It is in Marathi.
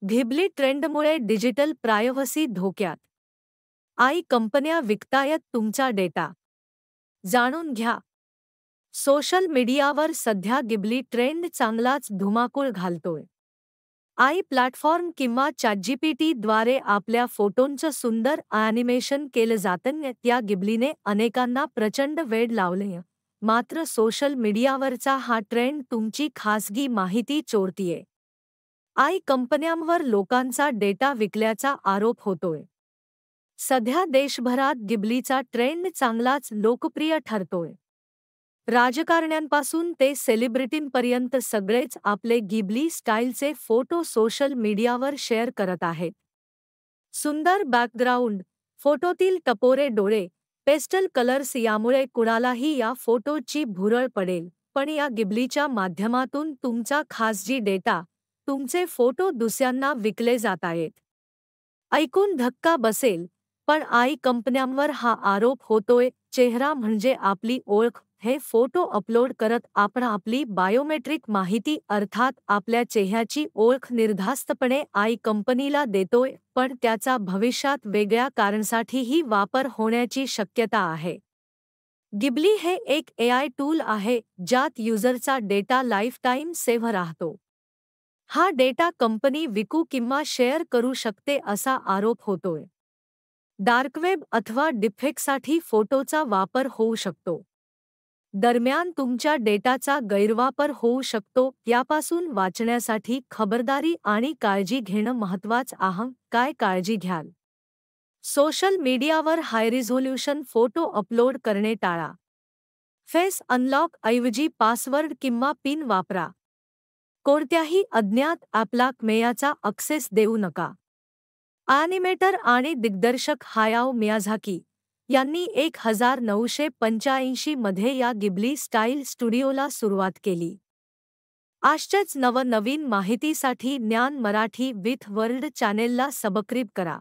घिबली ट्रेंडमुळे डिजिटल प्रायव्हसी धोक्यात. कंपन्या विकतायत तुमचा डेटा. जाणून घ्या. सोशल मीडियावर सध्या गिबली ट्रेंड चांगलाच धुमाकूळ घालतोय. प्लॅटफॉर्म किंवा चॅटजीपीटीद्वारे आपल्या फोटोंचं सुंदर ॲनिमेशन केलं जातं. त्या गिबलीने अनेकांना प्रचंड वेड लावलंय. मात्र सोशल मीडियावरचा हा ट्रेंड तुमची खासगी माहिती चोरतीये. कंपन्यांवर लोकांचा डेटा विकल्याचा आरोप होतोय. सध्या देशभरात गिबलीचा ट्रेंड चांगलाच लोकप्रिय ठरतोय. राजकारण्यांपासून ते सेलिब्रिटींपर्यंत सगळेच आपले गिबली स्टाईलचे फोटो सोशल मीडियावर शेअर करत आहेत. सुंदर बॅकग्राऊंड, फोटोतील टपोरे डोळे, पेस्टल कलर्स यामुळे कुणालाही या फोटोची भुरळ पडेल. पण या गिबलीच्या माध्यमातून तुमचा खासगी डेटा, तुमचे फोटो दुसऱ्यांना विकले जातायत. ऐकून धक्का बसेल, पण कंपन्यांवर हा आरोप होतोय. चेहरा म्हणजे आपली ओळख. हे फोटो अपलोड करत आपण आपली बायोमेट्रिक माहिती अर्थात आपल्या चेहऱ्याची ओळख निर्धास्तपणे कंपनीला देतोय. पण त्याचा भविष्यात वेगळ्या कारणासाठीही वापर होण्याची शक्यता आहे. गिबली हे एक AI टूल आहे ज्यात युजरचा डेटा लाईफटाईम सेव्ह राहतो. हा डेटा कंपनी विकू किंवा शेअर करू शकते असा आरोप होतोय. डार्कवेब अथवा डिफेक्टसाठी फोटोचा वापर होऊ शकतो. दरम्यान तुमच्या डेटाचा गैरवापर होऊ शकतो. यापासून वाचण्यासाठी खबरदारी आणि काळजी घेणं महत्त्वाचं आहे. काय काळजी घ्याल? सोशल मीडियावर हाय रिझोल्यूशन फोटो अपलोड करणे टाळा. फेस अनलॉक ऐवजी पासवर्ड किंवा पिन वापरा. कोणत्याही अज्ञात ॲपला मेयाचा ॲक्सेस देऊ नका. ॲनिमेटर आणि दिग्दर्शक हायाओ मियाझाकी यांनी 1985 मध्ये या गिबली स्टाईल स्टुडिओला सुरुवात केली. अशाच नवनवीन माहितीसाठी ज्ञान मराठी विथ वर्ल्ड चॅनेलला सबस्क्राईब करा.